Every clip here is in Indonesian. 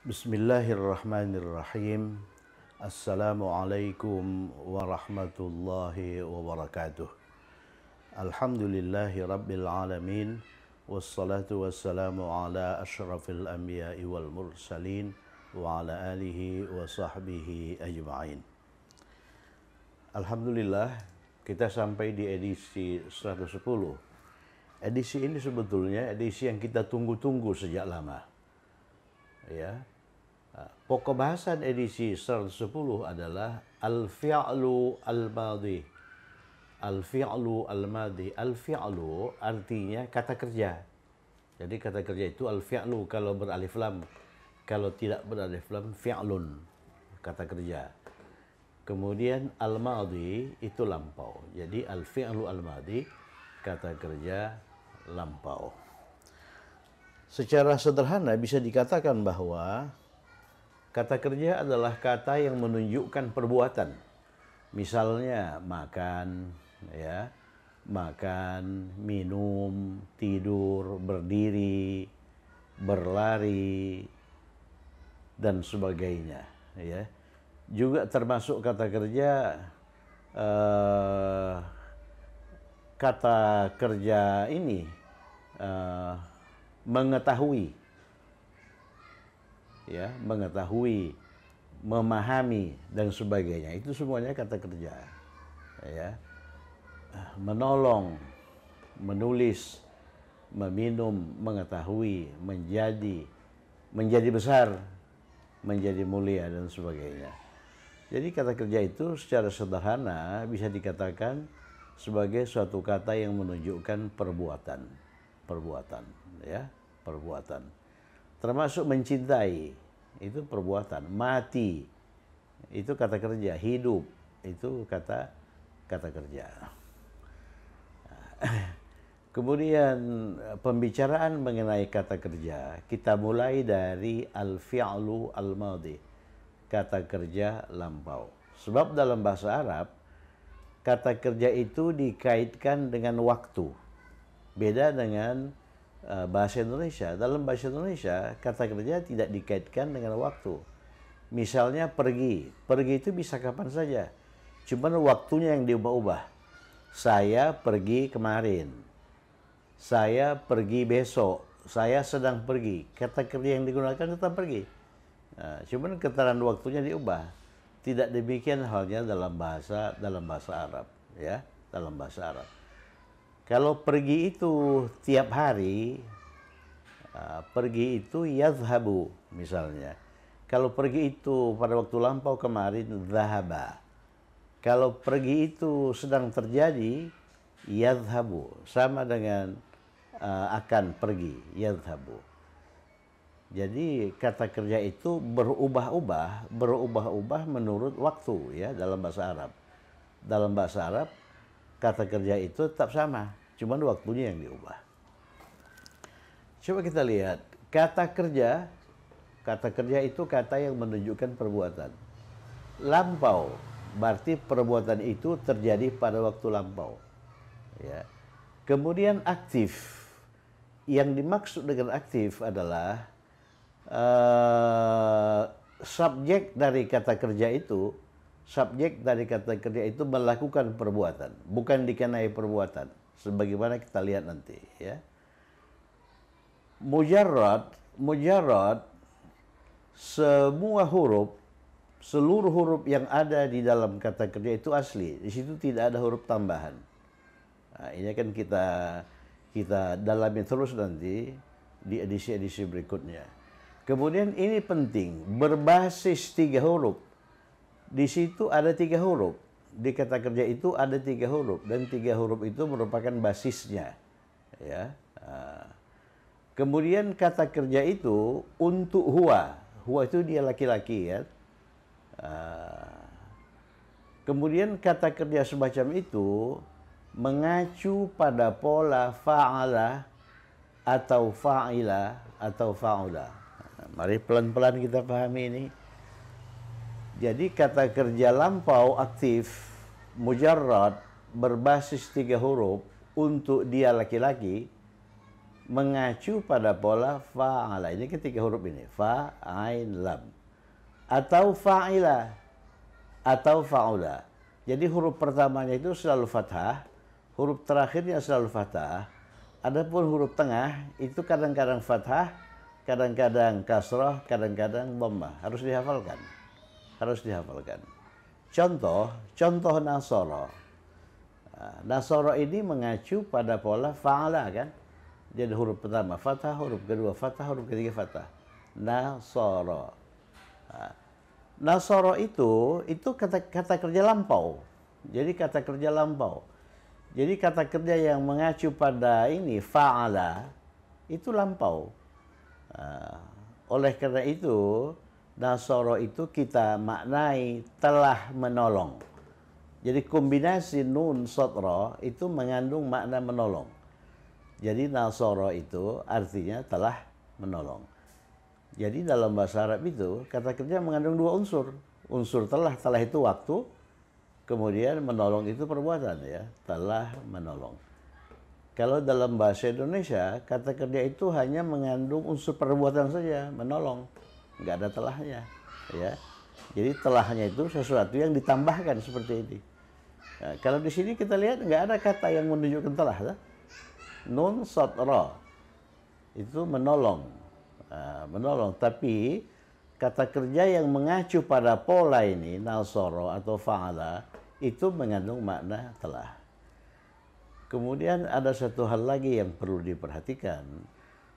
Bismillahirrahmanirrahim. Assalamualaikum warahmatullahi wabarakatuh. Alhamdulillahi rabbil alamin. Wassalatu wassalamu ala ashrafil anbiya'i wal mursalin wa ala alihi wa sahbihi ajma'in. Alhamdulillah, kita sampai di edisi 110. Edisi ini sebetulnya edisi yang kita tunggu-tunggu sejak lama. Ya. Pokok bahasan edisi 110 adalah al-fi'lu al-madhi. Al-fi'lu al-madhi. Al-fi'lu artinya kata kerja. Jadi kata kerja itu al-fi'lu kalau beralif lam. Kalau tidak beralif lam, fi'lun. Kata kerja. Kemudian al-madhi itu lampau. Jadi al-fi'lu al-madhi, kata kerja lampau. Secara sederhana bisa dikatakan bahwa kata kerja adalah kata yang menunjukkan perbuatan. Misalnya makan, ya, makan, minum, tidur, berdiri, berlari, dan sebagainya. Ya, juga termasuk kata kerja kata kerja ini mengetahui, ya, mengetahui, memahami dan sebagainya, itu semuanya kata kerja. Ya, menolong, menulis, meminum, mengetahui, menjadi besar, menjadi mulia dan sebagainya. Jadi kata kerja itu secara sederhana bisa dikatakan sebagai suatu kata yang menunjukkan perbuatan, ya, perbuatan. Termasuk mencintai, itu perbuatan. Mati, itu kata kerja. Hidup, itu kata kerja. Kemudian pembicaraan mengenai kata kerja, kita mulai dari al-fi'lu al-madhi, kata kerja lampau. Sebab dalam bahasa Arab, kata kerja itu dikaitkan dengan waktu. Beda dengan bahasa Indonesia. Dalam bahasa Indonesia, kata kerja tidak dikaitkan dengan waktu. Misalnya pergi. Pergi itu bisa kapan saja. Cuman waktunya yang diubah-ubah. Saya pergi kemarin. Saya pergi besok. Saya sedang pergi. Kata kerja yang digunakan tetap pergi. Cuman keterangan waktunya diubah. Tidak demikian halnya dalam bahasa Arab, ya, dalam bahasa Arab. Kalau pergi itu tiap hari, pergi itu yadhhabu misalnya. Kalau pergi itu pada waktu lampau kemarin, dhahaba. Kalau pergi itu sedang terjadi, yadhhabu. Sama dengan akan pergi, yadhhabu. Jadi kata kerja itu berubah-ubah menurut waktu, ya, dalam bahasa Arab. Dalam bahasa Arab, kata kerja itu tetap sama, cuman waktunya yang diubah. Coba kita lihat, kata kerja itu kata yang menunjukkan perbuatan. Lampau, berarti perbuatan itu terjadi pada waktu lampau. Ya. Kemudian aktif. Yang dimaksud dengan aktif adalah subjek dari kata kerja itu melakukan perbuatan, bukan dikenai perbuatan, sebagaimana kita lihat nanti, ya. Mujarrad, seluruh huruf yang ada di dalam kata kerja itu asli. Di situ tidak ada huruf tambahan. Nah, ini kan kita dalami terus nanti di edisi-edisi berikutnya. Kemudian ini penting, berbasis 3 huruf. Di situ ada 3 huruf. Di kata kerja itu ada 3 huruf. Dan 3 huruf itu merupakan basisnya. Ya. Kemudian kata kerja itu untuk huwa. Huwa itu dia laki-laki, ya. Kemudian kata kerja semacam itu mengacu pada pola fa'ala atau fa'ila atau fa'ula. Mari pelan-pelan kita pahami ini. Jadi kata kerja lampau aktif, mujarrad, berbasis 3 huruf untuk dia laki-laki, mengacu pada pola fa'ala. Ini ketiga huruf ini, fa, ain, lam. Atau fa'ila, atau fa'ula. Jadi huruf pertamanya itu selalu fathah, huruf terakhirnya selalu fathah. Adapun huruf tengah itu kadang-kadang fathah, kadang-kadang kasrah, kadang-kadang dhammah. Harus dihafalkan. Harus dihafalkan. Contoh nasara. Nasara ini mengacu pada pola fa'ala kan. Jadi huruf pertama fathah, huruf kedua fathah, huruf ketiga fathah. Nasara. Nasara itu kata kerja lampau. Jadi kata kerja lampau. Jadi kata kerja yang mengacu pada ini fa'ala itu lampau. Oleh karena itu nasara itu kita maknai telah menolong. Jadi kombinasi nun sod ra itu mengandung makna menolong. Jadi nasara itu artinya telah menolong. Jadi dalam bahasa Arab itu kata kerja mengandung dua unsur. Unsur telah itu waktu, kemudian menolong itu perbuatan ya, telah menolong. Kalau dalam bahasa Indonesia kata kerja itu hanya mengandung unsur perbuatan saja, menolong, nggak ada telahnya, ya. Jadi telahnya itu sesuatu yang ditambahkan seperti ini. Nah, kalau di sini kita lihat nggak ada kata yang menunjukkan telah, ya? Nun sod ra itu menolong. Menolong, tapi kata kerja yang mengacu pada pola ini nasara atau fa'ala itu mengandung makna telah. Kemudian ada satu hal lagi yang perlu diperhatikan.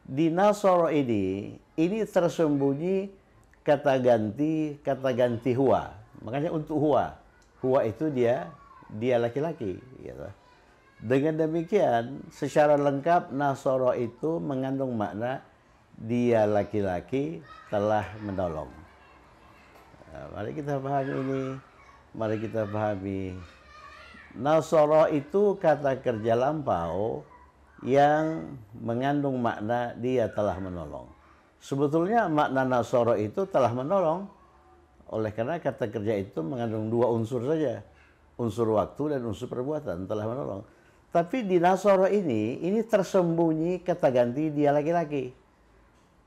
Di nasara ini tersembunyi kata ganti huwa. Makanya untuk huwa itu dia laki-laki gitu. Dengan demikian secara lengkap nasara itu mengandung makna dia laki-laki telah menolong. Mari kita pahami ini. Mari kita pahami. Nasara itu kata kerja lampau yang mengandung makna dia telah menolong. Sebetulnya makna nasara itu telah menolong. Oleh karena kata kerja itu mengandung dua unsur saja. Unsur waktu dan unsur perbuatan, telah menolong. Tapi di nasara ini tersembunyi kata ganti dia laki-laki.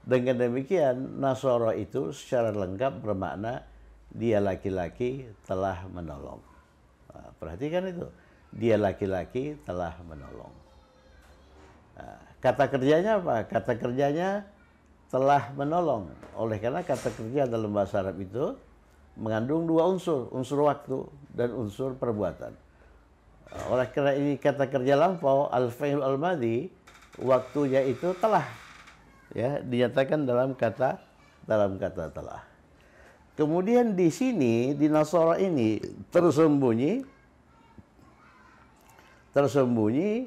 Dengan demikian, nasara itu secara lengkap bermakna dia laki-laki telah menolong. Nah, perhatikan itu. Dia laki-laki telah menolong. Nah, kata kerjanya apa? Kata kerjanya telah menolong. Oleh karena kata kerja dalam bahasa Arab itu mengandung dua unsur. Unsur waktu dan unsur perbuatan. Oleh karena ini kata kerja lampau, al-fi'l al-madhi, waktunya itu telah. Ya, dinyatakan dalam kata telah. Kemudian di sini di nasara ini tersembunyi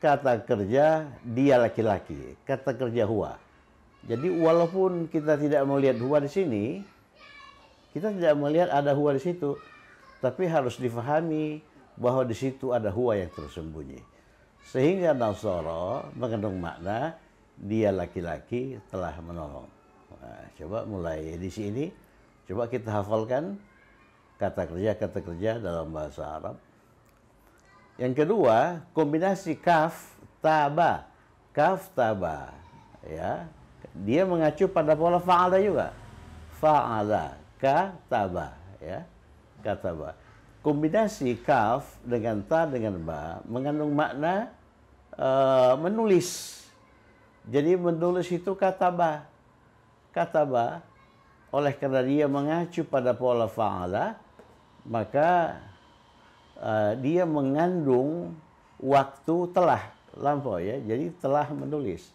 kata kerja dia laki-laki, kata kerja huwa. Jadi walaupun kita tidak melihat huwa di sini, kita tidak melihat ada huwa di situ, tapi harus difahami bahwa di situ ada huwa yang tersembunyi. Sehingga nasara mengandung makna dia laki-laki telah menolong. Nah, coba mulai di sini, coba kita hafalkan kata kerja dalam bahasa Arab. Yang kedua, kombinasi kaf taba. Kaf taba, ya. Dia mengacu pada pola fa'ala juga. Fa'ala, kataba, ya. Kataba. Kombinasi kaf dengan ta dengan ba mengandung makna menulis. Jadi menulis itu kataba. Kataba, oleh karena dia mengacu pada pola fa'ala, maka dia mengandung waktu telah lampau ya. Jadi telah menulis.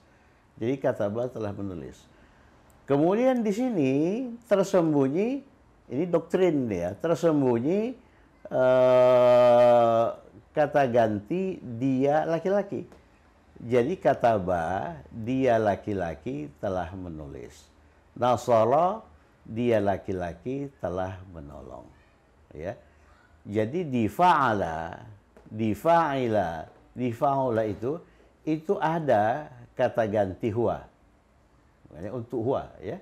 Jadi kataba telah menulis. Kemudian di sini tersembunyi, ini doktrin ya, tersembunyi kata ganti dia laki-laki. Jadi kataba dia laki-laki telah menulis. Nasara dia laki-laki telah menolong. Ya. Jadi di fa'ala, di fa'ila, di fa'ula itu ada kata ganti huwa. Untuk huwa ya.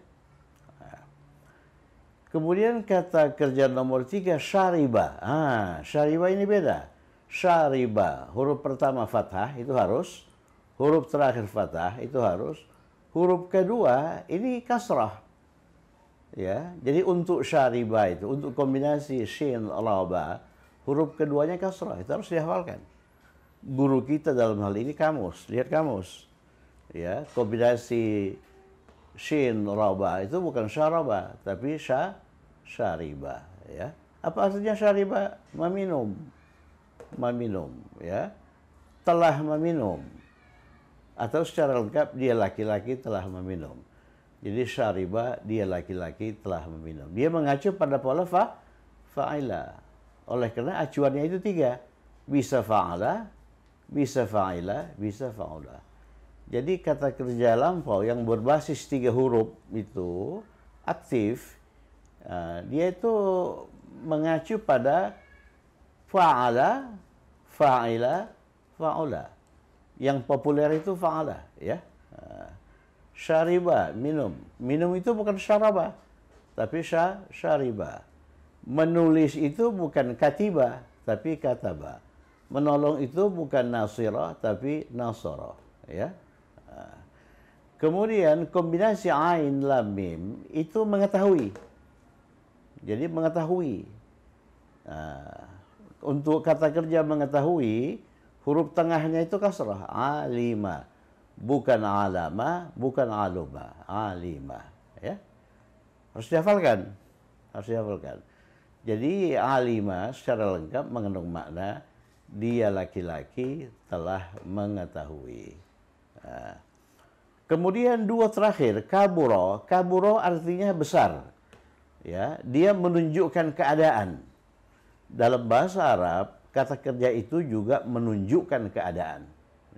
Kemudian kata kerja nomor 3 syariba. Syariba ini beda. Syariba huruf pertama fathah itu harus, huruf terakhir fathah itu harus, huruf kedua ini kasrah. Ya, jadi untuk syariba itu, untuk kombinasi shin raba, huruf keduanya kasrah, itu harus dihafalkan. Guru kita dalam hal ini kamus, lihat kamus. Ya, kombinasi shin raba itu bukan syaraba, tapi syariba, ya. Apa artinya syariba? Meminum. Meminum, ya. Telah meminum. Atau secara lengkap dia laki-laki telah meminum. Jadi syariba dia laki-laki telah meminum. Dia mengacu pada pola fa'ila. Oleh karena acuannya itu 3. Bisa fa'ala, bisa fa'ila, bisa fa'ula. Jadi kata kerja lampau yang berbasis 3 huruf itu aktif, dia itu mengacu pada fa'ala, fa'ila, fa'ula. Yang populer itu fa'ala, ya. Syariba, minum. Minum itu bukan syaraba, tapi syariba. Menulis itu bukan katiba, tapi kataba. Menolong itu bukan nasira, tapi nasara, ya. Kemudian kombinasi ain lam mim itu mengetahui. Jadi mengetahui. Untuk kata kerja mengetahui, huruf tengahnya itu kasrah, alima. Bukan alama, bukan aluma, alima, ya. Harus dihafalkan. Harus dihafalkan. Jadi alima secara lengkap mengandung makna dia laki-laki telah mengetahui. Kemudian 2 terakhir, kaburo. Kaburo artinya besar. Ya, dia menunjukkan keadaan. Dalam bahasa Arab, kata kerja itu juga menunjukkan keadaan.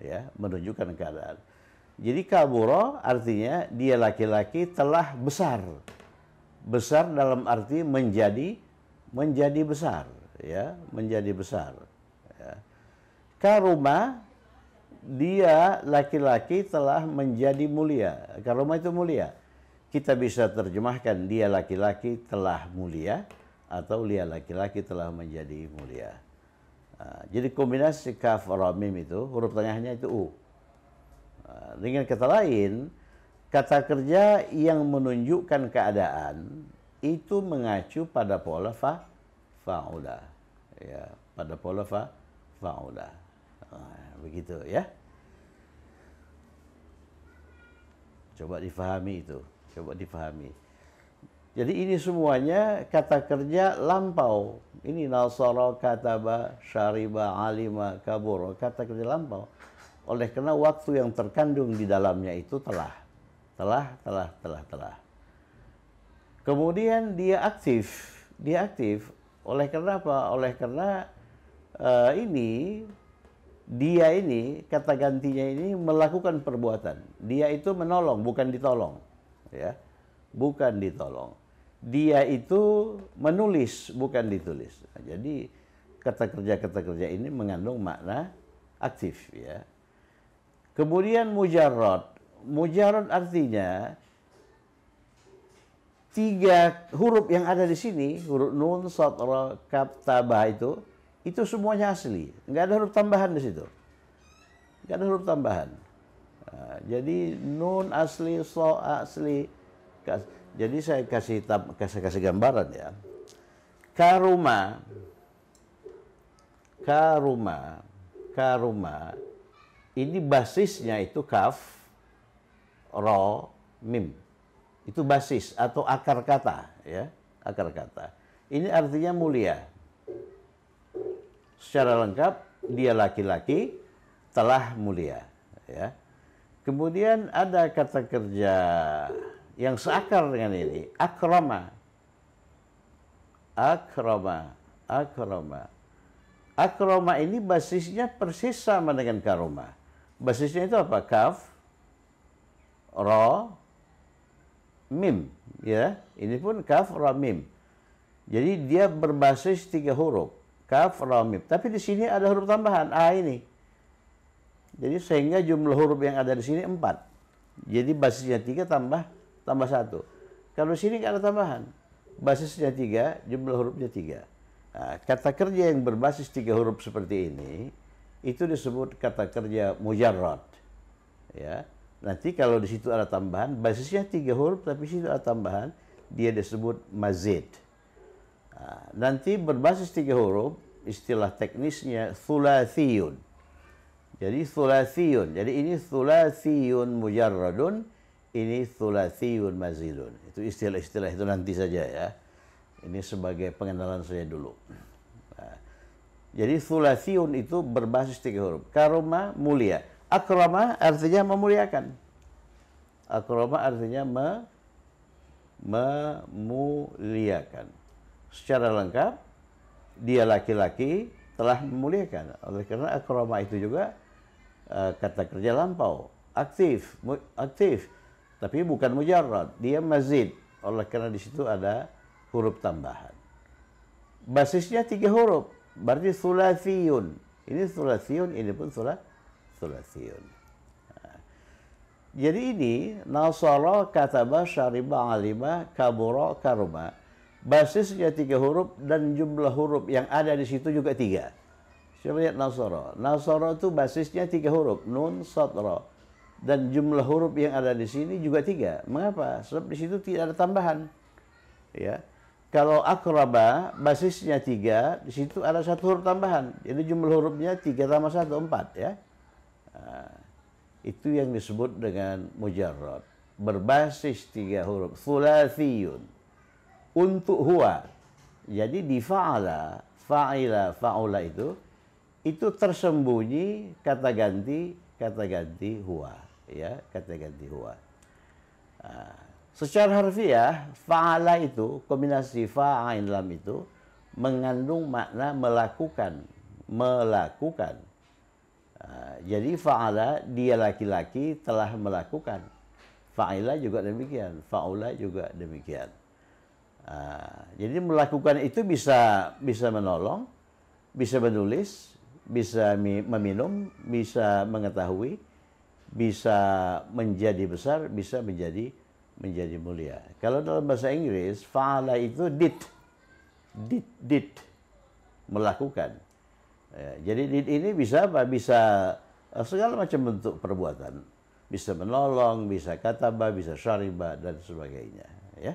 Ya, menunjukkan keadaan. Jadi kaburo artinya dia laki-laki telah besar. Besar dalam arti menjadi besar, ya, menjadi besar. Ya. Karuma dia laki-laki telah menjadi mulia. Karuma itu mulia. Kita bisa terjemahkan dia laki-laki telah mulia atau dia laki-laki telah menjadi mulia. Jadi kombinasi kaf ra mim itu huruf tengahnya itu u. Dengan kata lain, kata kerja yang menunjukkan keadaan itu mengacu pada pola fa'ula. Ya, pada pola fa'ula. Begitu, ya. Coba difahami itu. Coba difahami. Jadi ini semuanya kata kerja lampau. Ini nasara, kataba, syariba, alima, kabura, kata kerja lampau. Oleh karena waktu yang terkandung di dalamnya itu telah. Kemudian dia aktif. Dia aktif. Oleh karena apa? Oleh karena dia ini, kata gantinya ini melakukan perbuatan. Dia itu menolong, bukan ditolong. Ya, bukan ditolong. Dia itu menulis, bukan ditulis. Nah, jadi kata kerja ini mengandung makna aktif, ya. Kemudian mujarrad. Mujarrad artinya 3 huruf yang ada di sini, huruf nun, shad, ra, kaf, ta, ba itu semuanya asli. Nggak ada huruf tambahan di situ. Nggak ada huruf tambahan. Nah, jadi nun asli, so asli. Jadi saya kasih gambaran, ya. Karuma ini basisnya itu kaf, ro, mim. Itu basis atau akar kata, ya, akar kata. Ini artinya mulia. Secara lengkap dia laki-laki telah mulia, ya. Kemudian ada kata kerja yang seakar dengan ini, akrama. Akrama ini basisnya persis sama dengan karoma. Basisnya itu apa? Kaf, ro, mim, ya. Ini pun kaf, ra, mim. Jadi dia berbasis 3 huruf, kaf, ra, mim. Tapi di sini ada huruf tambahan, a ini. Jadi sehingga jumlah huruf yang ada di sini 4. Jadi basisnya 3 tambah 1. Kalau di sini nggak ada tambahan. Basisnya 3, jumlah hurufnya 3. Nah, kata kerja yang berbasis 3 huruf seperti ini, itu disebut kata kerja mujarrad. Ya. Nanti kalau di situ ada tambahan, basisnya 3 huruf tapi situ ada tambahan, dia disebut mazid. Nanti berbasis 3 huruf, istilah teknisnya thulathiyun. Jadi thulathiyun. Jadi ini thulathiyun mujarradun, ini thulathiyun mazidun. Itu istilah-istilah itu nanti saja ya. Ini sebagai pengenalan saya dulu. Jadi thulathiyun itu berbasis 3 huruf. Karoma mulia. Akrama artinya memuliakan. Akrama artinya memuliakan. Secara lengkap, dia laki-laki telah memuliakan. Oleh karena akrama itu juga kata kerja lampau. Aktif. Tapi bukan mujarrad. Dia mazid. Oleh karena di situ ada huruf tambahan. Basisnya 3 huruf. Berarti thulathiyun. Ini thulathiyun, ini pun thulathiyun. Jadi ini nasara, kataba, syariba, alima, kabura, karuma. Basisnya 3 huruf dan jumlah huruf yang ada di situ juga 3. Coba lihat nasara. Nasara itu basisnya 3 huruf, nun, sad, ra. Dan jumlah huruf yang ada di sini juga 3. Mengapa? Sebab di situ tidak ada tambahan. Ya. Kalau akraba basisnya 3, di situ ada 1 huruf tambahan. Jadi jumlah hurufnya 3 tambah 1, 4 ya. Itu yang disebut dengan mujarrad. Berbasis 3 huruf. Thulathiyun. Untuk huwa. Jadi di fa'ala, fa'ila, fa'ula itu tersembunyi kata ganti huwa. Ya, kata ganti huwa. Secara harfiah, fa'ala itu, kombinasi fa'ain lam itu, mengandung makna melakukan. Melakukan. Jadi fa'ala, dia laki-laki telah melakukan. Fa'ila juga demikian. Fa'ula juga demikian. Jadi melakukan itu bisa menolong, bisa menulis, bisa meminum, bisa mengetahui, bisa menjadi besar, bisa menjadi mulia. Kalau dalam bahasa Inggris, fa'ala itu did, melakukan. Ya, jadi did ini bisa apa? Bisa segala macam bentuk perbuatan. Bisa menolong, bisa kataba, bisa syariba, dan sebagainya. Ya.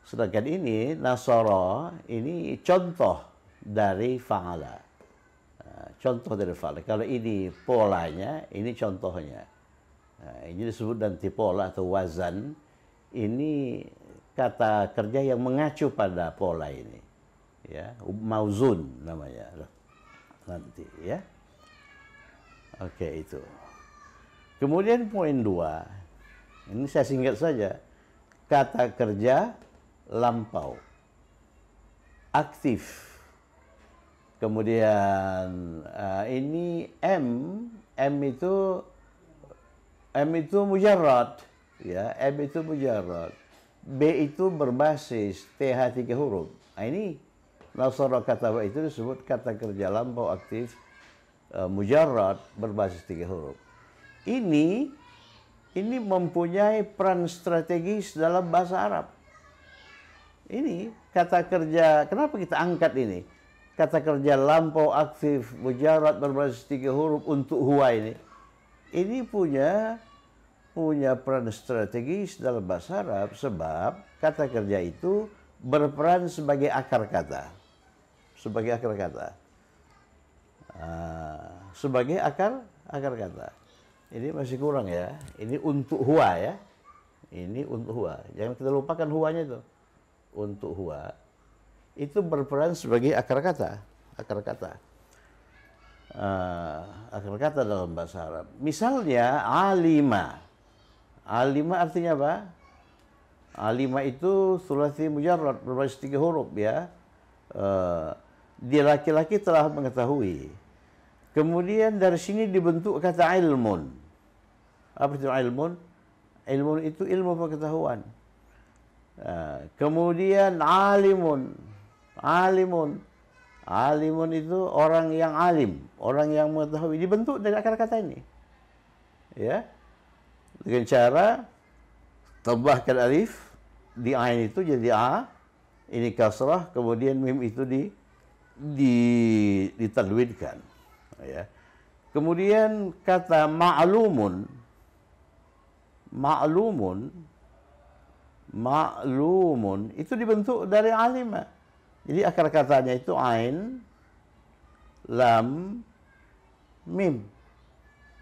Sedangkan ini, nasara, ini contoh dari fa'ala. Contoh dari fa'ala. Kalau ini polanya, ini contohnya. Ini disebut nanti pola atau wazan. Ini kata kerja yang mengacu pada pola ini. Ya, mauzun namanya. Nanti ya. Oke, itu. Kemudian poin 2. Ini saya singkat saja. Kata kerja lampau. Aktif. Kemudian ini M itu mujarrad, ya, M itu mujarrad. B itu berbasis TH 3 huruf. Ini nasara kataba itu disebut kata kerja lampau aktif mujarrad berbasis 3 huruf. Ini mempunyai peran strategis dalam bahasa Arab. Ini kata kerja, kenapa kita angkat ini? Kata kerja lampau aktif mujarrad berbasis 3 huruf untuk huwa ini. Ini punya peran strategis dalam bahasa Arab sebab kata kerja itu berperan sebagai akar kata. Sebagai akar kata. Sebagai akar kata. Ini masih kurang ya. Ini untuk huwa ya. Ini untuk huwa. Jangan kita lupakan huwanya itu. Untuk huwa. Itu berperan sebagai akar kata. Akar kata. Akar kata dalam bahasa Arab. Misalnya alima. Alima artinya apa? Alima itu thulathi mujarrad berbasis 3 huruf ya. Dia laki-laki telah mengetahui. Kemudian dari sini dibentuk kata ilmun. Apa itu ilmun? Ilmun itu ilmu pengetahuan. Kemudian alimun. Alimun itu orang yang alim, orang yang mengetahui. Dibentuk dari akar kata ini. Ya. Dengan cara tambahkan alif di ain itu jadi a, ini kasrah, kemudian mim itu ditanwinkan. Ya. Kemudian kata ma'lumun, ma'lumun, ma'lumun itu dibentuk dari alima. Jadi akar katanya itu ain, lam, mim.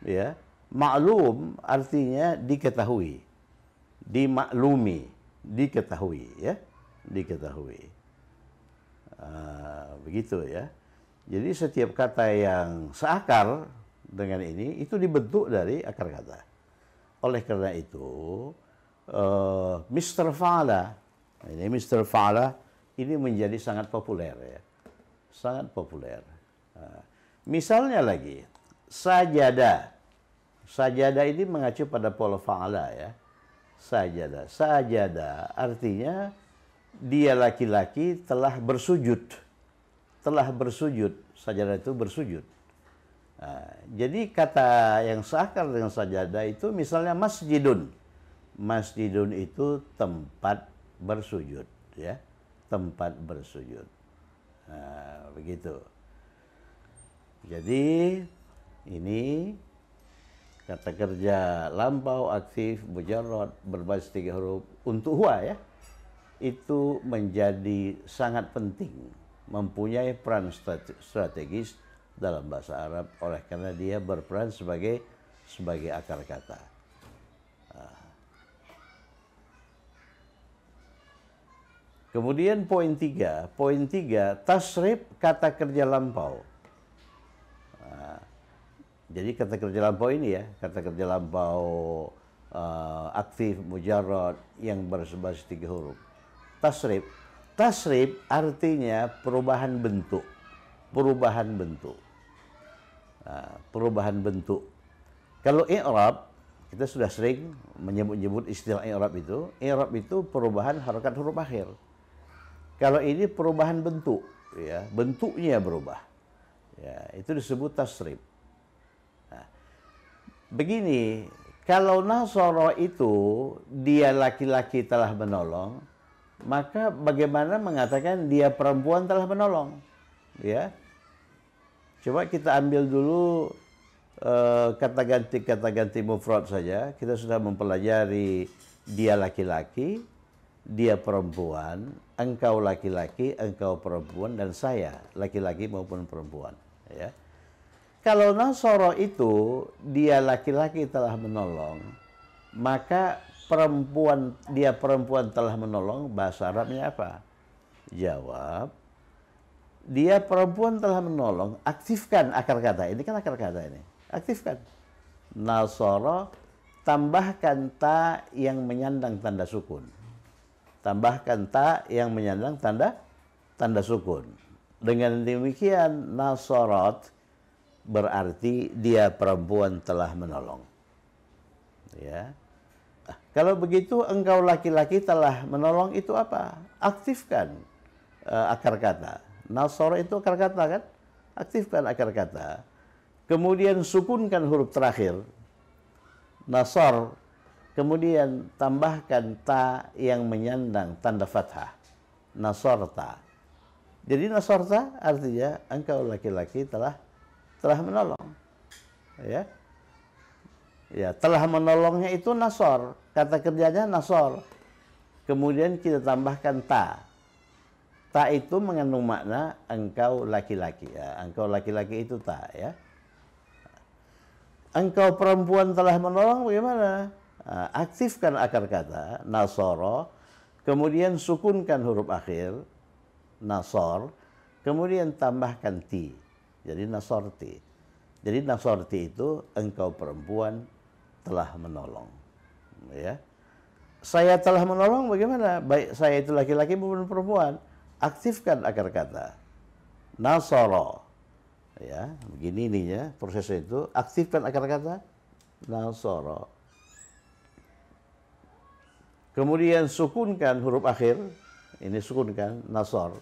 Ya, ma'lum artinya diketahui, dimaklumi, diketahui, ya, diketahui. Begitu ya. Jadi setiap kata yang seakar dengan ini itu dibentuk dari akar kata. Oleh karena itu, Mr. Fa'ala, ini Mr. Fa'ala ini menjadi sangat populer ya, sangat populer. Misalnya lagi, sajada, sajada ini mengacu pada pola fa'ala ya, sajada, sajada artinya dia laki-laki telah bersujud, telah bersujud, sajada itu bersujud. Jadi kata yang seakar dengan sajadah itu misalnya masjidun. Masjidun itu tempat bersujud, ya, tempat bersujud. Begitu. Jadi ini kata kerja lampau, aktif, mujarrad, berbasis 3 huruf untuk huwa ya. Itu menjadi sangat penting, mempunyai peran strategis dalam bahasa Arab oleh karena dia berperan sebagai akar kata. Kemudian poin 3, tasrif kata kerja lampau. Jadi kata kerja lampau ini ya, kata kerja lampau aktif, mujarrad yang berbasis 3 huruf. Tasrif, tasrif artinya perubahan bentuk, perubahan bentuk. Perubahan bentuk. Kalau i'rab, kita sudah sering menyebut istilah i'rab itu perubahan harokat huruf akhir. Kalau ini perubahan bentuk, ya, bentuknya berubah. Ya, itu disebut tasrif. Begini, kalau nasara itu dia laki-laki telah menolong, maka bagaimana mengatakan dia perempuan telah menolong? Ya. Coba kita ambil dulu kata ganti mufrad saja. Kita sudah mempelajari dia laki-laki, dia perempuan, engkau laki-laki, engkau perempuan, dan saya laki-laki maupun perempuan. Ya. Kalau nasara itu dia laki-laki telah menolong, maka dia perempuan telah menolong, bahasa Arabnya apa? Jawab, dia perempuan telah menolong, aktifkan akar kata. Ini kan akar kata ini. Aktifkan. Nasara, tambahkan ta yang menyandang tanda sukun. Tambahkan ta yang menyandang tanda sukun. Dengan demikian nasarat berarti dia perempuan telah menolong. Ya. Kalau begitu engkau laki-laki telah menolong itu apa? Aktifkan akar kata. Nasara itu akar kata kan? Aktifkan akar kata. Kemudian sukunkan huruf terakhir. Nasar. Kemudian tambahkan ta yang menyandang tanda fathah. Nasarta. Jadi nasarta artinya engkau laki-laki telah menolong. Ya. Ya, telah menolongnya itu nasor. Kata kerjanya nasor. Kemudian kita tambahkan ta. Ta itu mengandung makna engkau laki-laki. Ya, engkau laki-laki itu ta. Ya. Engkau perempuan telah menolong bagaimana? Aktifkan akar kata nasoro, kemudian sukunkan huruf akhir nasor, kemudian tambahkan ti. Jadi nasorti. Jadi nasorti itu engkau perempuan telah menolong. Ya. Saya telah menolong bagaimana? Baik saya itu laki-laki maupun perempuan. Aktifkan akar kata nasoro. Ya, begini ininya prosesnya itu. Aktifkan akar kata nasoro. Kemudian sukunkan huruf akhir. Ini sukunkan nasor.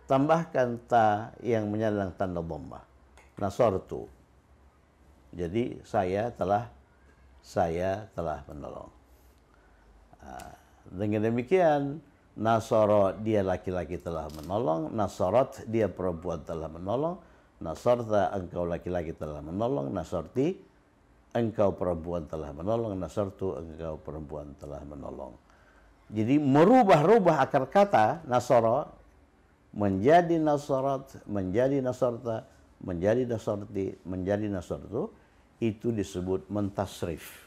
Tambahkan ta yang menyandang tanda dhammah. Nasartu. Jadi saya telah menolong. Dengan demikian nasara dia laki-laki telah menolong, nasarat dia perempuan telah menolong, nasarta engkau laki-laki telah menolong, nasarti engkau perempuan telah menolong, nasartu engkau perempuan telah menolong. Jadi merubah-rubah akar kata nasara menjadi nasarat, menjadi nasarta, menjadi nasarti, menjadi nasartu, itu disebut mentasrif.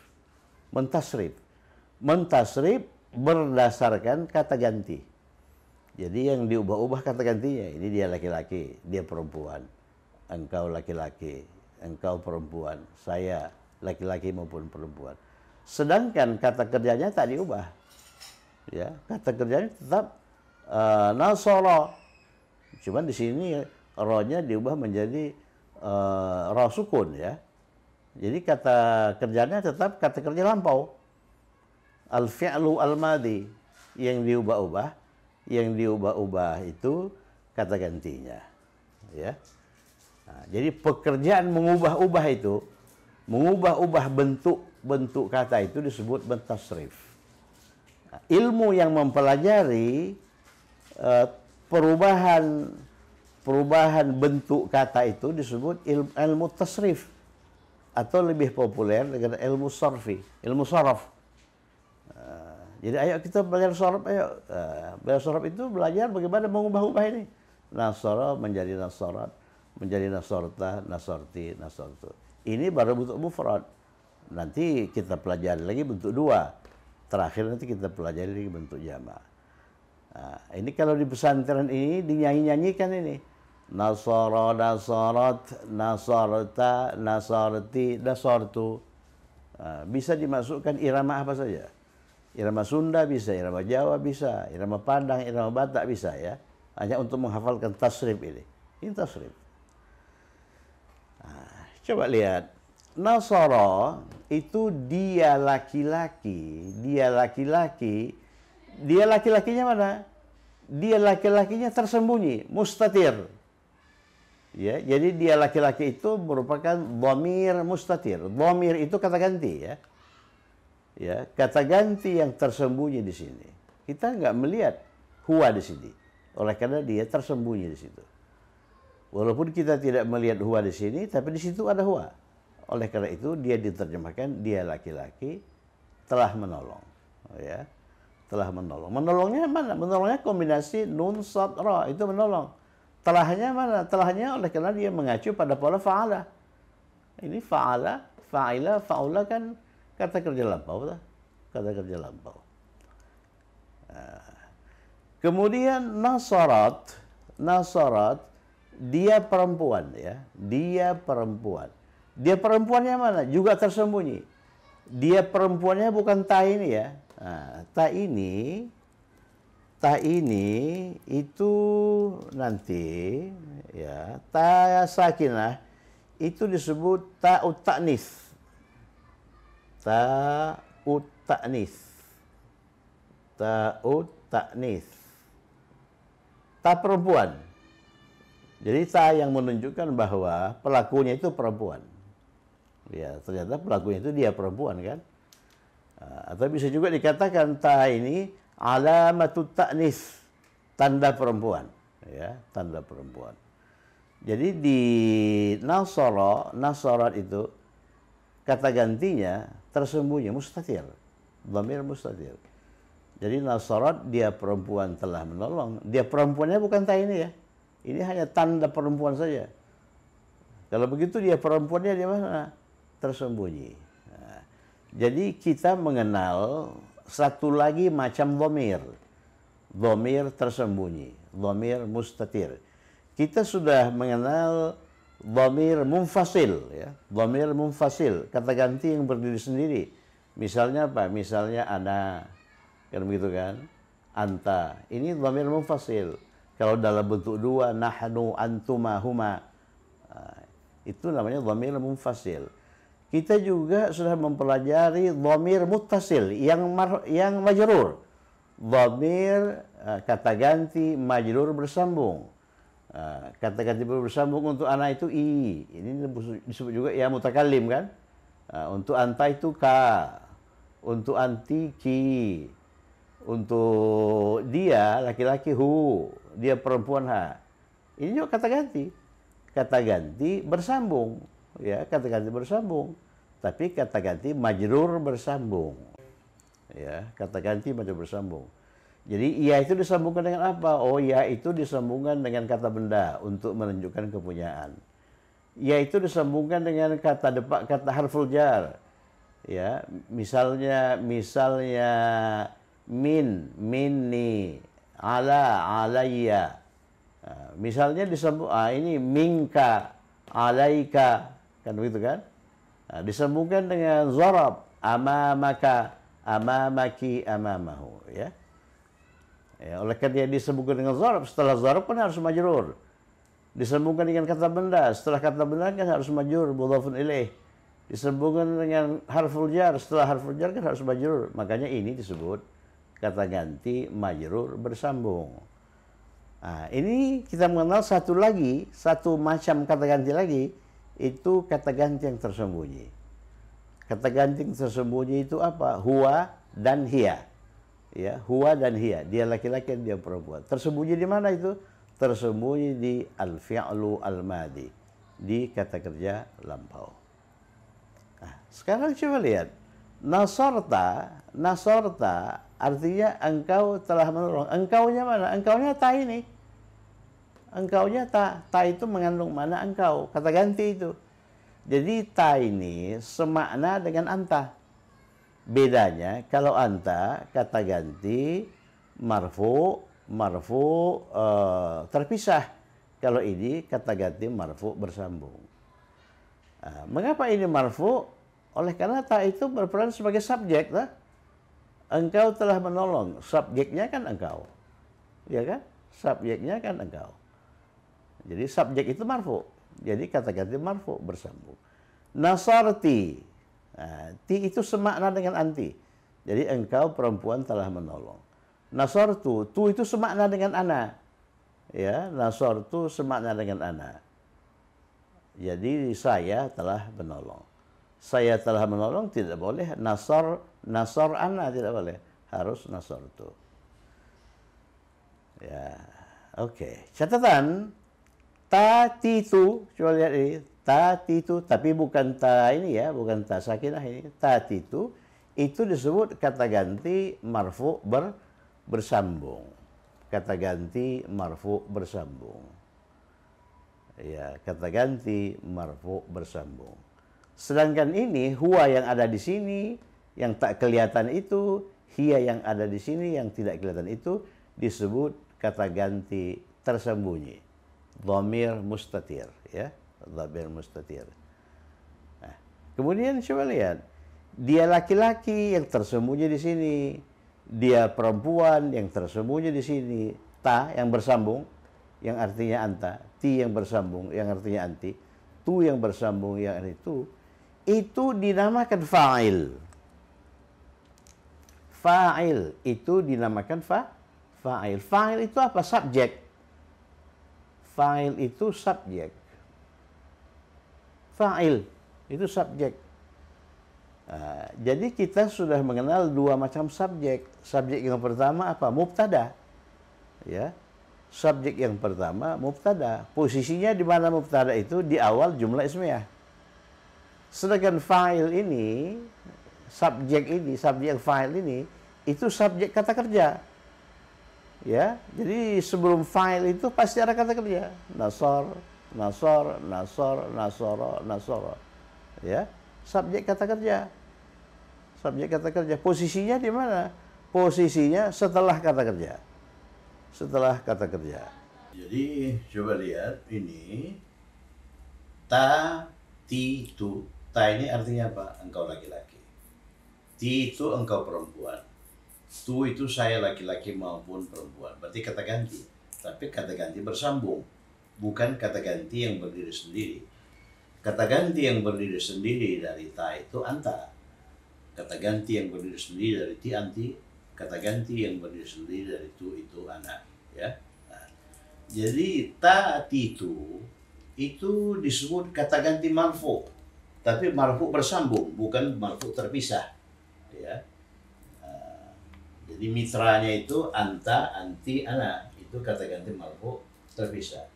Mentasrif. Mentasrif berdasarkan kata ganti. Jadi yang diubah-ubah kata gantinya, ini dia laki-laki, dia perempuan. Engkau laki-laki, engkau perempuan, saya laki-laki maupun perempuan. Sedangkan kata kerjanya tak diubah. Ya, kata kerjanya tetap nasara. Cuman di sini rohnya diubah menjadi roh sukun ya. Jadi kata kerjanya tetap kata kerja lampau. Al-fi'lu al-madi yang diubah-ubah itu kata gantinya. Ya. Nah, jadi pekerjaan mengubah-ubah itu, mengubah-ubah bentuk kata itu disebut mentasrif. Nah, ilmu yang mempelajari perubahan bentuk kata itu disebut ilmu tasrif, atau lebih populer dengan ilmu sarfi, ilmu saraf. Jadi ayo kita belajar saraf, ayo. Belajar saraf itu belajar bagaimana mengubah-ubah ini. Nasara menjadi nasarat, menjadi nasarta, nasarti, nasartu. Ini baru bentuk mufrad. Nanti kita pelajari lagi bentuk dua. Terakhir nanti kita pelajari lagi bentuk jamak. Nah, ini kalau di pesantren ini dinyanyi-nyanyikan ini. Nasara, nasarat, nasarta, nasarti, nasartu. Bisa dimasukkan irama apa saja. Irama Sunda bisa, irama Jawa bisa, irama Padang, irama Batak bisa ya. Hanya untuk menghafalkan tasrif ini. Ini tasrif. Nah, coba lihat. Nasara itu dia laki-laki. Dia laki-laki. Dia laki-lakinya mana? Dia laki-lakinya tersembunyi, mustatir. Ya, jadi dia laki-laki itu merupakan dhamir mustatir. Dhamir itu kata ganti ya. Ya, kata ganti yang tersembunyi di sini. Kita nggak melihat huwa di sini. Oleh karena dia tersembunyi di situ. Walaupun kita tidak melihat huwa di sini, tapi di situ ada huwa. Oleh karena itu dia diterjemahkan dia laki-laki telah menolong. Ya, telah menolong. Menolongnya mana? Menolongnya kombinasi nun sad ra, itu menolong. Telahnya mana? Telahnya oleh karena dia mengacu pada pola fa'ala. Ini fa'ala, fa'ila, fa'ula kan kata kerja lampau, kata kerja lampau. Kemudian nasarat, dia perempuan ya, dia perempuan. Dia perempuannya mana? Juga tersembunyi. Dia perempuannya bukan ta ini ya. Nah, ta ini itu nanti ya, ta sakinah itu disebut ta'ut ta'nis. Ta'ut ta'nis. Ta'ut ta'nis. Ta perempuan. Jadi ta yang menunjukkan bahwa pelakunya itu perempuan. Ya, ternyata pelakunya itu dia perempuan kan. Atau bisa juga dikatakan ta ini alamatut ta'nis, tanda perempuan. Ya, tanda perempuan. Jadi di nasarat itu kata gantinya tersembunyi, mustatir. Dhamir mustatir. Jadi nasarat dia perempuan telah menolong. Dia perempuannya bukan ta ini ya. Ini hanya tanda perempuan saja. Kalau begitu dia perempuannya di mana? Tersembunyi. Nah, jadi kita mengenal satu lagi macam dhamir. Dhamir tersembunyi. Dhamir mustatir. Kita sudah mengenal dhamir munfasil. Ya. Dhamir munfasil. Kata ganti yang berdiri sendiri. Misalnya apa? Misalnya ana. Kan begitu kan? Anta. Ini dhamir munfasil. Kalau dalam bentuk dua, nahnu, antuma, huma. Itu namanya dhamir munfasil. Kita juga sudah mempelajari dhamir muttasil yang majrur. Dhamir kata ganti majrur bersambung. Kata ganti bersambung untuk anak itu i. Ini disebut juga ya mutakallim kan? Untuk anta itu ka. Untuk anti ki. Untuk dia laki-laki hu. Dia perempuan ha. Ini juga kata ganti. kata ganti bersambung, ya, kata ganti bersambung. Tapi kata ganti majrur bersambung. Ya, kata ganti majrur bersambung. Jadi ya itu disambungkan dengan apa? Oh, ya itu disambungkan dengan kata benda untuk menunjukkan kepunyaan. Ya itu disambungkan dengan kata depan, kata harful jar. Ya, misalnya minni, alayya. Nah, misalnya disambung ini minka, alaika, kan begitu kan? Nah, disambungkan dengan zarab, amamaka, amamaki, amamahu, ya. Ya, oleh karena dia disambungkan dengan zarab, setelah zarab kan harus majrur. Disambungkan dengan kata benda, setelah kata benda kan harus majrur, mudhafun ilaih. Disambungkan dengan harful jar, setelah harful jar kan harus majrur. Makanya ini disebut kata ganti majrur bersambung. Nah, ini kita mengenal satu macam kata ganti lagi, itu kata ganti yang tersembunyi. Kata ganti yang tersembunyi itu apa? Huwa dan hiya. Ya, huwa dan hiya, dia laki-laki dan dia perempuan. Tersembunyi di mana itu? Tersembunyi di al-fi'lu al-madi, di kata kerja lampau. Nah, sekarang coba lihat. Nasarta artinya engkau telah menolong. Engkaunya mana? Engkaunya ta ini. Engkaunya ta. Ta itu mengandung mana engkau. Kata ganti itu. Jadi ta ini semakna dengan anta. Bedanya kalau anta kata ganti marfu terpisah. Kalau ini kata ganti marfu bersambung. Nah, mengapa ini marfu? Oleh karena ta itu berperan sebagai subjek. Engkau telah menolong. Subjeknya kan engkau. Ya kan? Subjeknya kan engkau. Jadi subjek itu marfu. Jadi kata ganti marfu bersambung. Nasarti. Nah, ti itu semakna dengan anti. Jadi engkau perempuan telah menolong. Nasartu, tu itu semakna dengan ana. Ya, nasartu semakna dengan ana. Jadi saya telah menolong. Saya telah menolong tidak boleh nasar ana tidak boleh. Harus nasartu. Ya, oke. Catatan tatitu, coba lihat ini. Tatitu, tapi bukan ta ini ya, bukan ta sakinah ini. Tatitu itu disebut kata ganti marfu bersambung. Kata ganti marfu bersambung. Ya, kata ganti marfu bersambung. Sedangkan ini huwa yang ada di sini yang tak kelihatan itu, hiya yang ada di sini yang tidak kelihatan itu disebut kata ganti tersembunyi. Dhamir mustatir, ya. Dhamir mustatir. Nah, kemudian coba lihat. Dia laki-laki yang tersembunyi di sini. Dia perempuan yang tersembunyi di sini. Ta yang bersambung yang artinya anta, ti yang bersambung yang artinya anti, tu yang bersambung yang itu dinamakan fa'il. Fa'il itu dinamakan fa'il. Fa'il itu apa? Subjek. Fa'il itu subjek. Fa'il itu subjek. Nah, jadi kita sudah mengenal dua macam subjek. Subjek yang pertama apa? Mubtada. Ya. Subjek yang pertama mubtada. Posisinya di mana mubtada itu? Di awal jumlah ismiyah. Sedangkan fa'il ini, subjek yang fa'il ini, itu subjek kata kerja. Ya, jadi sebelum fa'il itu pasti ada kata kerja. Nasor, nasara. Ya, subjek kata kerja. Subjek kata kerja. Posisinya di mana? Posisinya setelah kata kerja. Setelah kata kerja. Jadi coba lihat ini ta, ti, tu. Ta ini artinya apa? Engkau laki-laki. Ti itu engkau perempuan. Tu itu saya laki-laki maupun perempuan. Berarti kata ganti. Tapi kata ganti bersambung. Bukan kata ganti yang berdiri sendiri. Kata ganti yang berdiri sendiri dari ta itu anta. Kata ganti yang berdiri sendiri dari ti anti. Kata ganti yang berdiri sendiri dari tu itu anak. Ya. Nah, jadi ta itu disebut kata ganti marfu. Tapi marfu bersambung, bukan marfu terpisah. Ya. Jadi mitranya itu anta, anti, ana. Itu kata ganti marfu terpisah.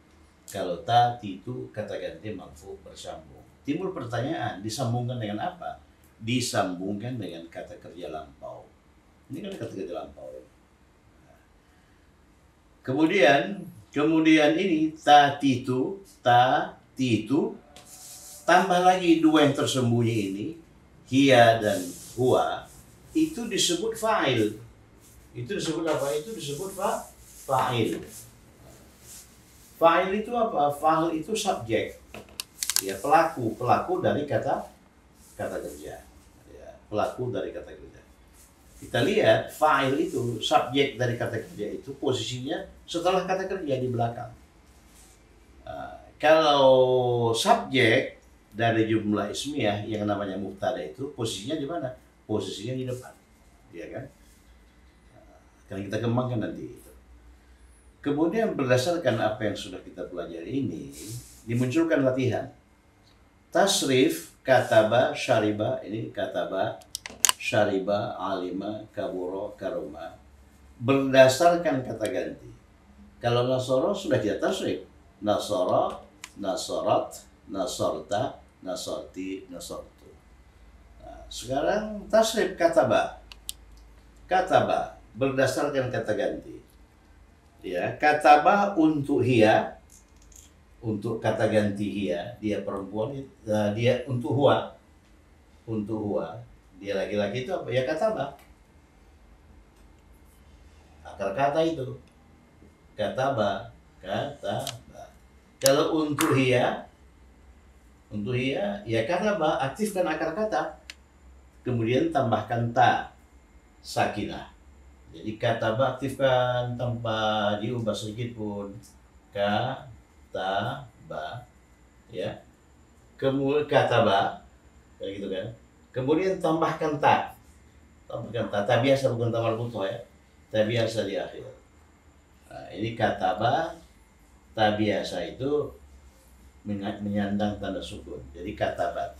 Kalau tatitu kata ganti marfu bersambung. Timbul pertanyaan, disambungkan dengan apa? Disambungkan dengan kata kerja lampau. Ini kan kata kerja lampau. Kemudian ini tatitu tambah lagi dua yang tersembunyi ini, hiya dan huwa, itu disebut fa'il. Itu disebut apa? Itu disebut fa'il. Fa'il itu apa? Fa'il itu subjek. Ya, pelaku dari kata kerja. Ya, pelaku dari kata kerja. Kita lihat fa'il itu, subjek dari kata kerja itu posisinya setelah kata kerja di belakang. Kalau subjek dari jumlah ismiyah yang namanya mubtada itu posisinya di mana? Posisinya di depan, ya kan? Akan kita kembangkan nanti itu. Kemudian berdasarkan apa yang sudah kita pelajari ini, dimunculkan latihan. Tasrif kataba syariba, ini kataba syariba alima kaburo karuma, berdasarkan kata ganti. Kalau nasoro sudah kita tasrif, nasoro, nasorat, nasorta, nasorti, nasortu. Nah, sekarang tasrif kataba berdasarkan kata ganti. Ya, kataba untuk hiya, untuk kata ganti hiya, dia perempuan, dia untuk huwa, dia laki-laki itu apa? Ya kataba. Akar kata itu kataba. Kalau untuk hiya ya kataba, aktifkan akar kata, kemudian tambahkan ta sakinah. Jadi kataba aktifkan tanpa diubah sedikit pun. Kataba, ya. Kemudian kataba, kayak gitu kan. Kemudian tambahkan ta. Ta biasa, bukan ta marbutoh ya. Ta biasa di akhir. Nah, ini kataba, ta biasa itu menyandang tanda sukun. Jadi katabat.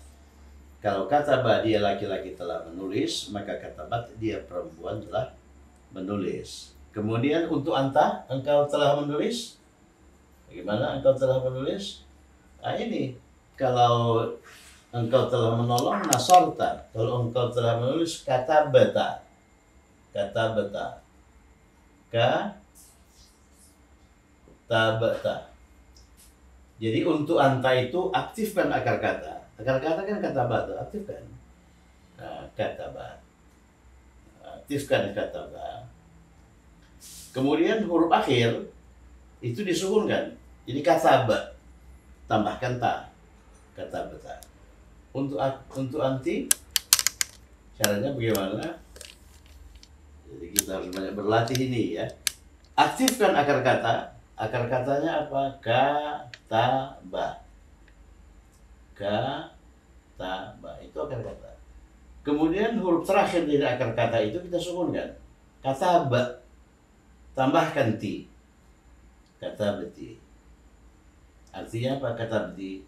Kalau katabat dia laki-laki telah menulis, maka katabat dia perempuan telah menulis. Kemudian untuk anta, engkau telah menulis. Bagaimana engkau telah menulis? Nah ini, kalau engkau telah menolong, nasorta. Kalau engkau telah menulis, katabata. Katabata. Katabata. Jadi untuk anta itu aktifkan akar kata. Akar kata kan katabata, aktifkan. Nah, katabat. Aktifkan kataba. Kemudian huruf akhir itu disukunkan. Jadi kataba. Tambahkan ta. Katabata. Untuk anti, caranya bagaimana? Jadi kita harus banyak berlatih ini ya. Aktifkan akar kata. Akar katanya apa? Kataba. Kataba. Itu akar kata. Kemudian huruf terakhir dari akar kata itu kita sukunkan. Kataba. Tambahkan ti. Katabati. Artinya apa? Katabati.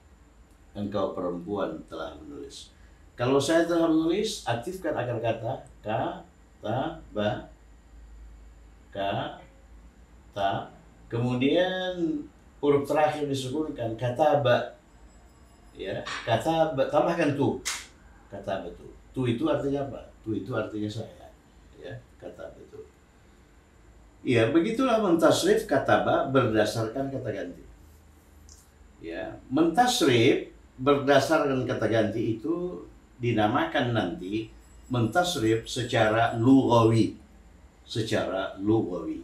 Engkau perempuan telah menulis. Kalau saya telah menulis, aktifkan akar kata. Kataba. Kata. Kemudian huruf terakhir disukunkan. Kataba. Ya, kataba. Tambahkan tu. Kataba tu. Tu itu artinya apa? Tu itu artinya saya. Ya, kataba tu. Ya, begitulah mentasrif kataba berdasarkan kata ganti. Ya, mentasrif berdasarkan kata ganti itu dinamakan nanti mentasrif secara lughawi. Secara lughawi.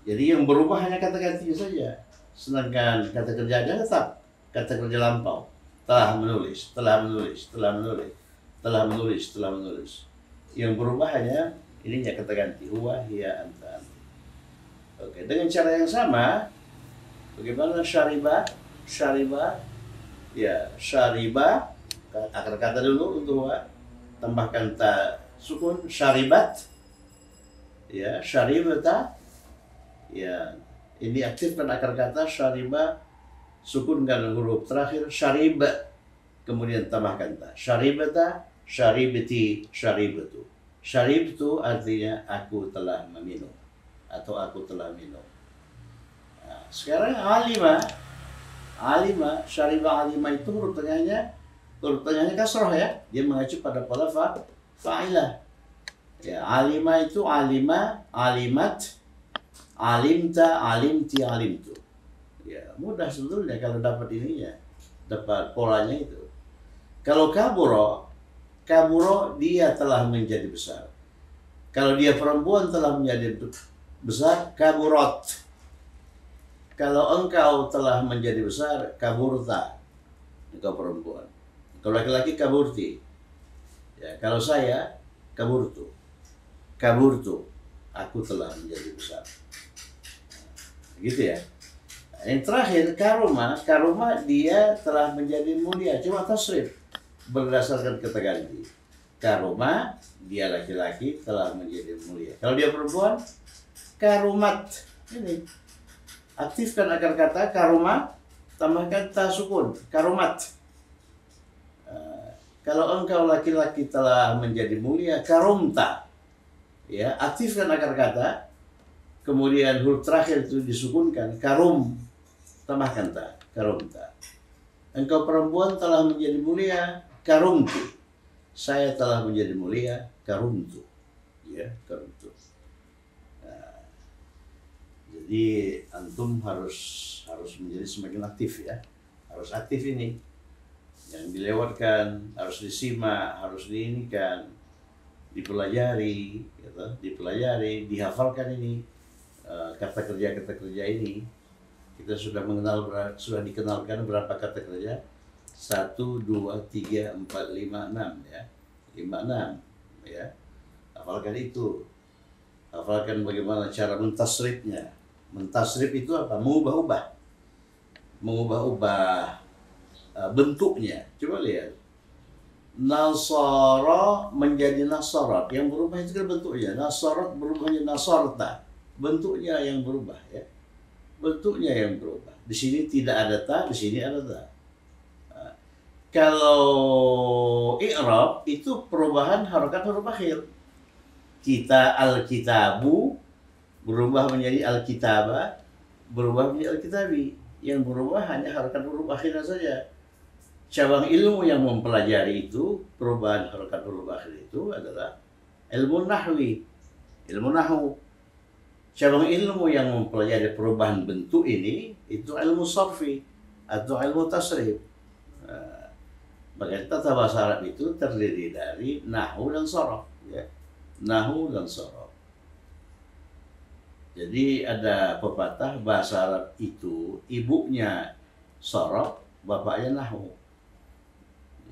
Jadi yang berubah hanya kata gantinya saja. Sedangkan kata kerjanya tetap kata kerja lampau. Telah menulis, telah menulis, telah menulis, telah menulis, telah menulis. Yang berubah hanya ininya kata ganti. Huwa, hiya, anta. Oke, dengan cara yang sama, bagaimana syariba? Syariba, ya syariba, akar kata dulu untuk huwa, tambahkan ta sukun, syaribat, ya syaribata, ya ini aktifkan akar kata syariba, sukunkan huruf terakhir syariba, kemudian tambahkan ta, syaribata, syaribati, syaribatu. Syaribtu artinya aku telah meminum atau aku telah minum. Nah, sekarang alima, Alima, syariba alima itu huruf tengahnya kasrah ya. Dia mengacu pada pola fa'ilah. Ya, alima itu alima, alimat, alimta, alimti, alimtu. Ya, mudah sebetulnya kalau dapat ininya, dapat polanya itu. Kalau kaburo dia telah menjadi besar. Kalau dia perempuan telah menjadi besar, kaburot. Kalau engkau telah menjadi besar, kaburta. Engkau perempuan. Kalau laki-laki, kaburti. Ya, kalau saya, kaburtu. Kaburtu. Aku telah menjadi besar. Gitu ya. Yang terakhir, karuma dia telah menjadi mulia. Cuma tasrif berdasarkan kata ganti. Karuma, dia laki-laki telah menjadi mulia. Kalau dia perempuan, karumat. Ini aktifkan akar kata karuma, tambahkan ta sukun, karumat. Kalau engkau laki-laki telah menjadi mulia, karumta. Ya, aktifkan akar kata, kemudian huruf terakhir itu disukunkan, karum, tambahkan ta, karumta. Engkau perempuan telah menjadi mulia, karumtu. Saya telah menjadi mulia, karumtu. Ya, karumtu. Jadi antum harus menjadi semakin aktif ya, harus aktif ini, yang dilewatkan harus disimak, harus diinikan, dipelajari, gitu, dihafalkan ini kata kerja ini. Kita sudah dikenalkan berapa kata kerja? 1, 2, 3, 4, 5, 6 ya, 5, 6 ya. Hafalkan itu, hafalkan bagaimana cara mentasrifnya. Mentasrif itu apa? Mengubah-ubah bentuknya. Coba lihat. Nasara menjadi nasarat. Yang berubah itu kan bentuknya. Nasarat berubah menjadi nasarta. Bentuknya yang berubah ya. Bentuknya yang berubah. Di sini tidak ada ta, di sini ada ta. Kalau i'rab itu perubahan harokat huruf akhir. Kita al-kitabu berubah menjadi al-kitabah, berubah menjadi al-kitabi. Yang berubah hanya harokat huruf akhirnya saja. Cabang ilmu yang mempelajari itu, perubahan harokat huruf akhir itu adalah ilmu nahwi, ilmu nahu. Cabang ilmu yang mempelajari perubahan bentuk ini, itu ilmu sarfi atau ilmu tasrif. Maka tata bahasa Arab itu terdiri dari nahu dan sorof. Ya. Nahu dan sorof. Jadi ada pepatah bahasa Arab itu ibunya sorof, bapaknya nahu.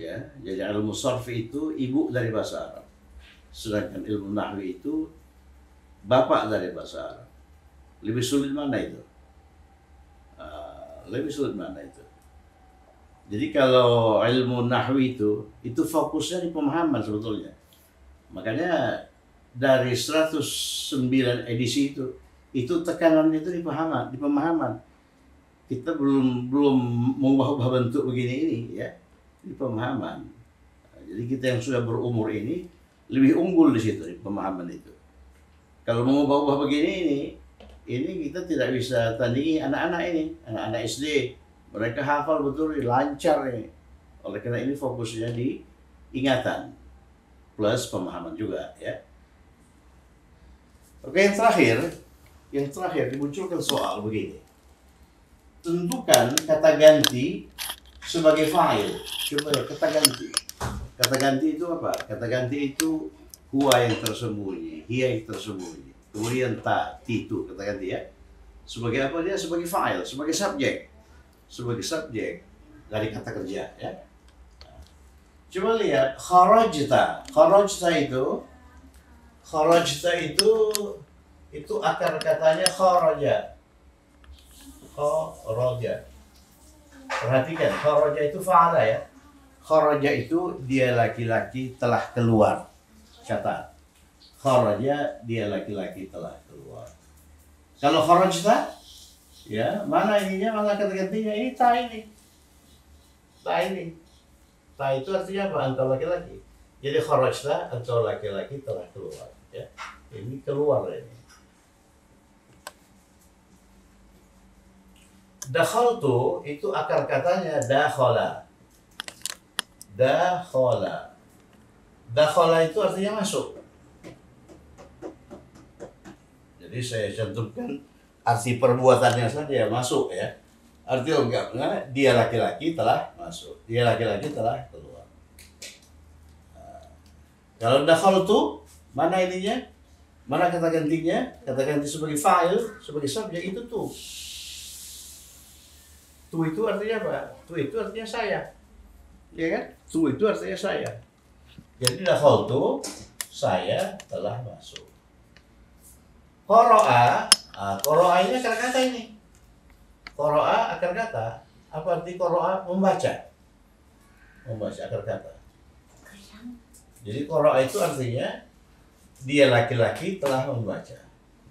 Ya, jadi ilmu sarfi itu ibu dari bahasa Arab. Sedangkan ilmu nahwi itu bapak dari bahasa Arab. Lebih sulit mana itu? Lebih sulit mana itu? Jadi kalau ilmu nahwi itu fokusnya di pemahaman sebetulnya. Makanya dari 109 edisi itu tekanannya itu di pemahaman. Kita belum mengubah bentuk begini ini ya, di pemahaman. Jadi kita yang sudah berumur ini lebih unggul di situ di pemahaman itu. Kalau mengubah-ubah begini ini kita tidak bisa tandingi anak-anak SD. Mereka hafal betul, lancar ini. Oleh karena ini fokusnya di ingatan plus pemahaman juga ya. Oke, yang terakhir dimunculkan soal begini. Tentukan kata ganti sebagai fa'il. Coba ya, kata ganti. Kata ganti itu apa? Kata ganti itu huwa yang tersembunyi, hiya yang tersembunyi. Kemudian ta, titu, kata ganti ya. Sebagai apa dia? Sebagai fa'il, sebagai subjek. Sebagai subjek dari kata kerja ya. Coba lihat kharajta. Kharajta itu akar katanya kharaja. Kharaja. Perhatikan, kharaja itu fa'ala ya. Kharaja itu dia laki-laki telah keluar. Catat. Kharaja dia laki-laki telah keluar. Kalau kharajta ya, mana ininya, mana kata gantinya? Ini ta ini. Ta ini. Ta itu artinya apa? Engkau laki-laki. Jadi kharajta, engkau laki-laki telah keluar. Ya. Ini keluar ini. Dakhaltu itu akar katanya dakhala. Dakhala. Dakhala itu artinya masuk. Jadi saya cantumkan arti perbuatannya saja, masuk ya. Arti lengkapnya dia laki-laki telah masuk, dia laki-laki telah keluar. Nah, kalau dakhaltu, mana ininya? Mana kata gantinya? Kata ganti sebagai fa'il, sebagai subjek itu tuh. Tu itu artinya apa? Tu itu artinya saya. Ya kan? Tu itu artinya saya. Jadi dakhaltu, saya telah masuk. Qara'a, qara'a ini akar kata ini. Qara'a akar kata. Apa arti qara'a? Membaca. Membaca akar kata. Jadi qara'a itu artinya dia laki-laki telah membaca.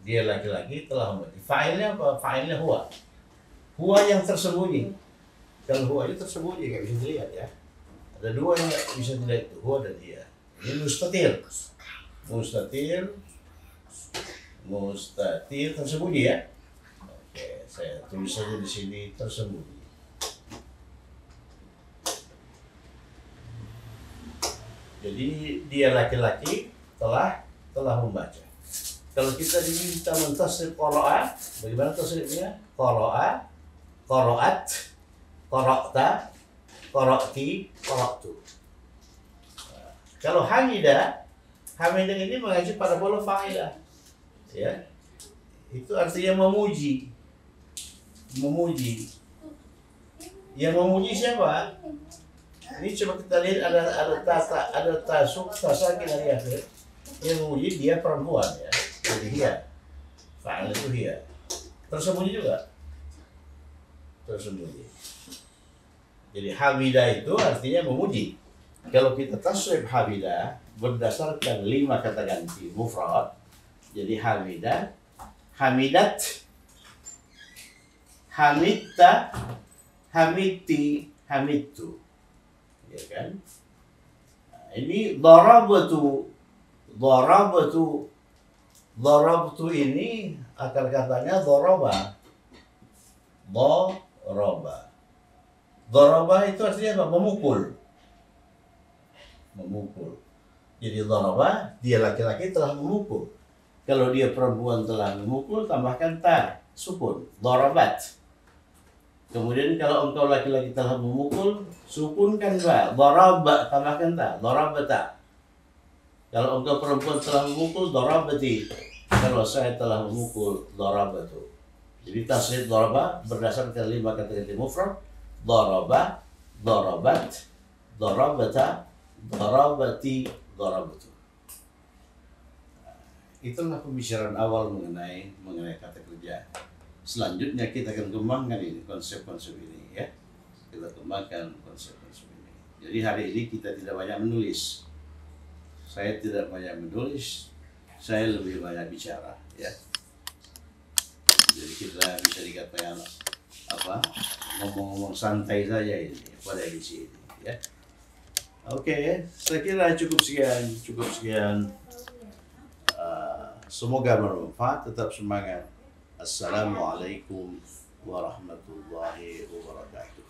Dia laki-laki telah membaca. Fa'ilnya apa? Fa'ilnya huwa. Huwa yang tersembunyi. Kalau huwa itu tersembunyi, nggak bisa dilihat ya. Ada dua yang nggak bisa dilihat itu, huwa dan dia. Ini mustatir. Mustatir tersembunyi ya. Oke, saya tulis saja di sini tersembunyi. Jadi dia laki-laki telah membaca. Kalau kita diminta mentasrif qara'a, bagaimana tasrifnya? Qara'a, qara'at, qara'ta, qara'ti, qara'tu. Kalau hamidah ini mengacu pada bola fa'ilah. Ya. Itu artinya memuji. Yang memuji siapa? Ini coba kita lihat ada tasuk tasakin dari akhir. Yang memuji dia perempuan ya. Jadi dia. Fa'il itu dia. Tersembunyi juga. Tersembunyi. Jadi hamidah itu artinya memuji. Kalau kita tasrif hamidah berdasarkan 5 kata ganti mufrad. Jadi hamidah, hamidat, hamidta, hamidti, hamidtu. Ya kan? Nah, ini darabtu ini akar katanya daraba. Daraba itu artinya apa? Memukul. Jadi daraba, dia laki-laki telah memukul. Kalau dia perempuan telah memukul, tambahkan ta, sukun, darabat. Kemudian kalau engkau laki-laki telah memukul, sukunkan ba, daraba, tambahkan ta, darabata. Kalau engkau perempuan telah memukul, darabati. Kalau saya telah memukul, darabatu. Jadi tasrif daraba berdasarkan 5 kata ganti mufrad, daraba, darabat, darabata, darabati, darabatu. Itulah pembicaraan awal mengenai kata kerja. Selanjutnya kita akan kembangkan ini konsep-konsep ini ya. Kita kembangkan konsep-konsep ini. Jadi hari ini kita tidak banyak menulis. Saya tidak banyak menulis. Saya lebih banyak bicara ya. Jadi kita bisa dikatakan apa? Ngomong-ngomong santai saja ini pada edisi ini ya. Oke, saya kira cukup sekian. Semoga bermanfaat, tetap semangat. Assalamualaikum warahmatullahi wabarakatuh.